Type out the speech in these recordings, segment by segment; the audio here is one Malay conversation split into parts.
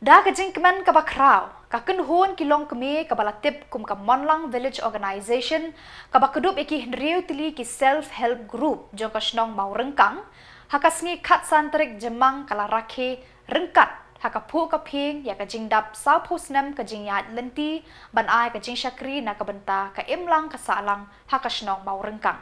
Da ka jingkmen ka bakraw, ka kunhon kilong kami ka balatip kum ka Monlang Village Organization, ka bakudup iki henriu tili ki self-help group jong ka snong mau rengkang, hakasngi kat santrik jemang kala rakhe rengkat, haka pu ka ping ya ka jingdap sau posnem ka jingyat lenti, ban ai ka jing syakri na ka benta ka imlang ka salang haka snong mau rengkang.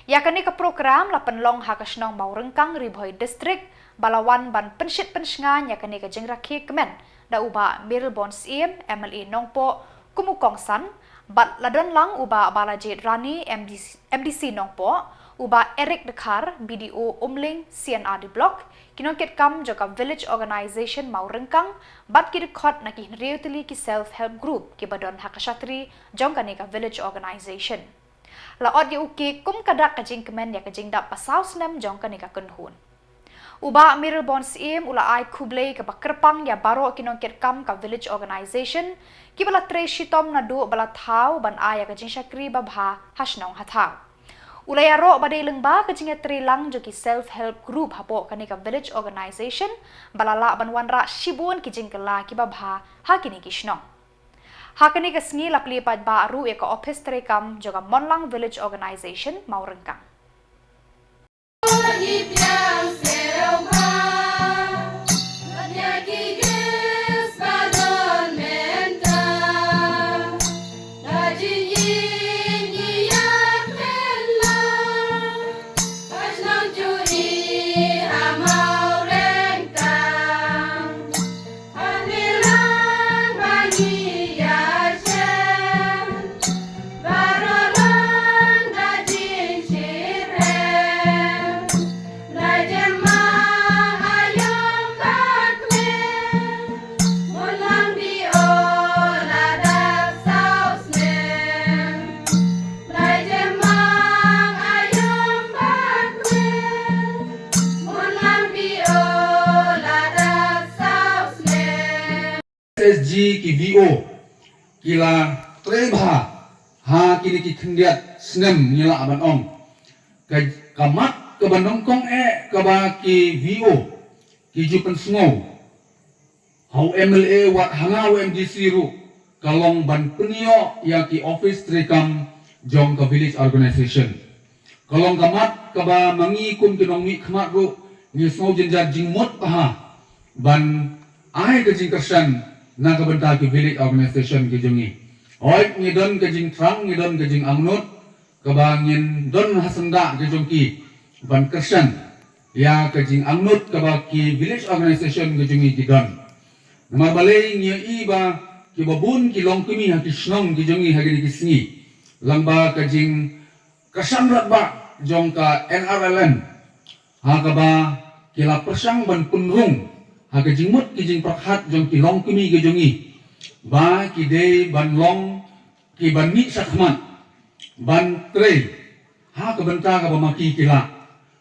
Ya kani ka program la penlong haka snong mau rengkang Ribhoi District, Balawan ban pensyit pensngan ya kani ka jing rakhe kemen da uba Miril Bons MLA Nongpo kumukong san bat ladon lang uba Balajit Rani MDC Nongpo uba Eric Dekar BDO Umling CNR di Block kinongket kam joka Village Organization mau rengkang bat ki record na ki reutili ki self help group ki badon hakashatri jong kani ka Village Organization la od ya uki kum kadak ka jing kemen ya ka jing dap pasau snem jong kani ka kunhun. Uba Miril Bons ula ai kublei ke bakerpang ya baro kinongket kam ka Village Organization ki bala tre shitom na du bala thau ban ai ka jing syakri babha hasnong hathau. Ula ya ro badai lengba ka jing tre lang jo ki self help group hapo kani ka Village Organization balala ban wanra shibun ki jing kala ki babha hakini ki shnong. Hakini ka sngi lapli pad ba aru ya ka office tre kam jo ka Monlang Village Organization mau rengkang. SG ki VO kila treba ha kini ki kendiat snem nila aban ong kamat ke bandong kong ke ba ki VO ki jupen sngow hau MLA wat hangau MDC ru kalong ban penio ya ki office trekam jong ka Village Organization kalong kamat ke ba mangi kum kinong mi khamat ru ni sngow jenjar jingmot paha ban ai ke jingkersan na kabenta ki Village Organization ki jungi oi ngidon ke jing trang ngidon ke jing angnut kabangin don hasenda ke jungki ban kersan ya ke jing angnut kaba ki Village Organization ke jungi ki don nama balai ngia i ba ki babun ki longkumi ha ki snong ki jungi ha ki sngi langba ke jing kersan rat ba jong ka NRLN ha kaba kila persang ban punrung haga jingmut ki jing prakhat jong ki long kumi ke jongi ba ki dei ban long ki ban mi sakhmat ban tre ha ka benta ka bamaki kila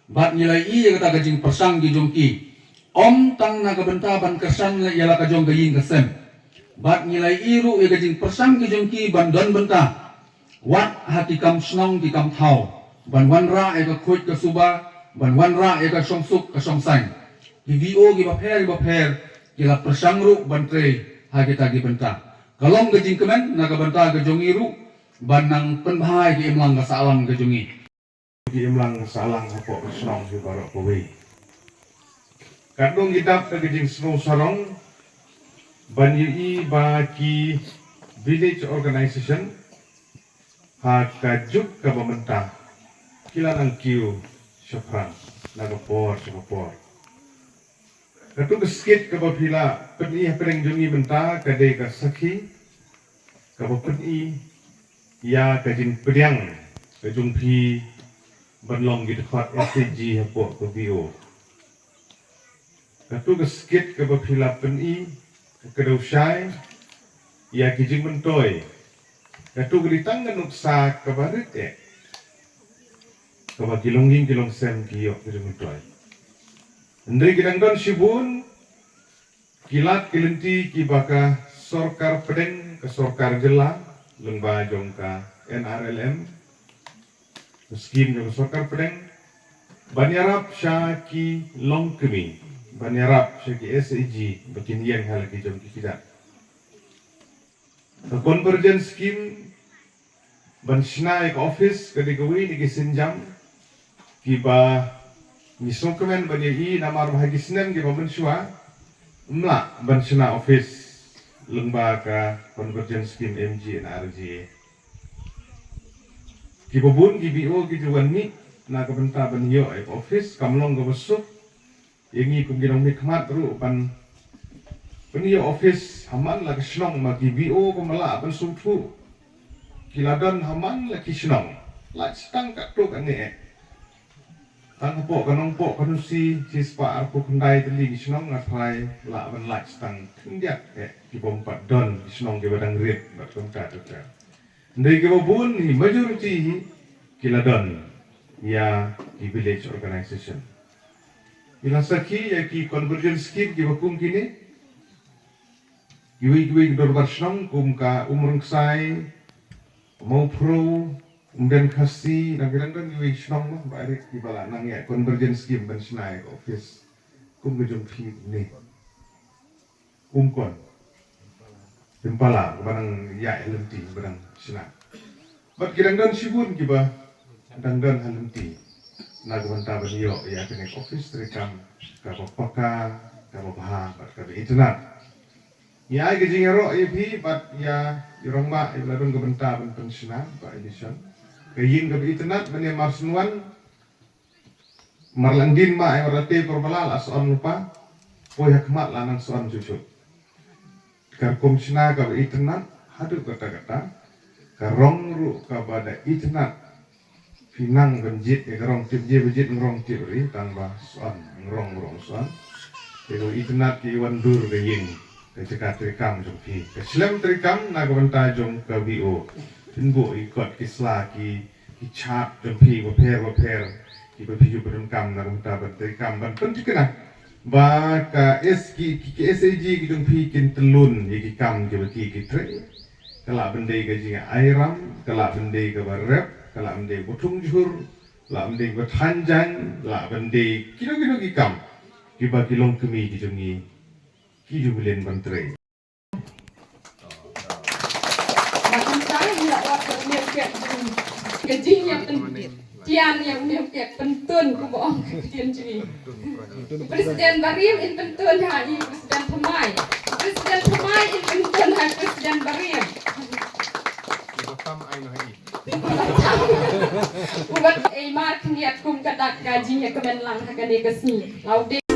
bat nilai i kata ka jing persang ki jong ki om tang na ka benta ban kersan yala ka jong gayin kesem bat nilai i ru ka jing persang ki jong ki ban don benta wat hati kam snong ki kam thau ban wanra ka khoi ka suba ban wanra ka songsuk ka songsang di VO gi bapher gila persangru bantre ha kita gi benta kalong ge jingkemen na ga benta ge jongiru banang penbhai gi imlang ga salang ge jongi gi imlang salang hapo snong gi baro kowe kadung gidap ge jing snow sarong ban yi ba ki Village Organization ha ka juk ka bamenta kilanang kiu syafran na ga por Katu keskit ke bapila peni pereng jungi benta kadai ka sakhi ka peni ya ka jing pediang ka jungpi banlong gi dekat SCG hapo ko bio Katu keskit ke bapila peni ka dausai ya ki jing mentoi katu gritang nuksa ka barite ka ba kilonging kilong sem ki yo ki mentoi Ndri gidangdon shibun kilat kilenti ki baka sorkar pedeng ke sorkar jela lengba jongka NRLM skim jong sorkar pedeng banyarap sya ki longkemi banyarap syaki SAG bakin yang hal ki jom ki tidak. The convergence scheme ban shnai ka office ka digawi ni kisinjam ki ba ni songkemen ban yi namar bahagi snem ki ba menshua mla ban shna office lembaga convergence scheme MG na RG ki babun ki BO ki juan ni na ka benta ban yo office kamlong ka besuk yengi kum ginong hikmat ru ban yo office haman la kishnong ma ki BO ko mala ban sumpu kiladan haman la kishnong la stang ka tu kan ne tang po kanong po kanusi sispa arpo kendai teli kishnong ngapai la ban la stang tindiak ki bompat don kishnong ke badang rit bat konta tu ka ndai ke babun ni majority kiladan ya di village organization ila saki ya ki convergence scheme ki bakum kini giwi dor barshnong kum ka umrung sai mau pro umden khasi nang bilang giwi shnong no barik ki bala nang ya convergence scheme ban snai office kum gejong phi ni kon tempala barang ya elemti barang sina bat kirang sibun ki ba dangdan halemti nagwanta baniyo ya kene office rekam ka paka ka baha bat ka internet ya gejing ro ip bat ya yurangma ibladun ka benta ban pensiona ba edition kayin ka internet bani marsunwan marlandin ma ay orate perbalal ason lupa poy hakmat lanang son cucut kar komsina ka internet hadu kata-kata karong ru ka bada internet pinang benjit ya kerong tip je benjit ngerong tip ri tambah soan ngerong soan kalau internet ki wandur ke yin ke cekat rekam jom ki ke slam rekam na ke benta jom ke BO tinbu ikut kisla ki chat jom pi waper ki berpiju berdengkam na benta rekam ban penting kena ba ka SAG ki jom pi kin telun ye ki kam ki beki ki tre kala bendai ke jinga airam kala bendai ke barep kala bendai botung jur la bendai bertanjang la bendai kilo gikam kiba kilong kemi di jongi ki jubilen bantre Bahkan saya tidak dapat melihat gaji yang tian yang melihat pentun ku bohong kejadian sini. Presiden Barim in pentun hai Presiden Pemai in pentun hai Presiden Barim. Ubat Eimar keniat kum kadak gajinya kemenlang hakane kesni. Laude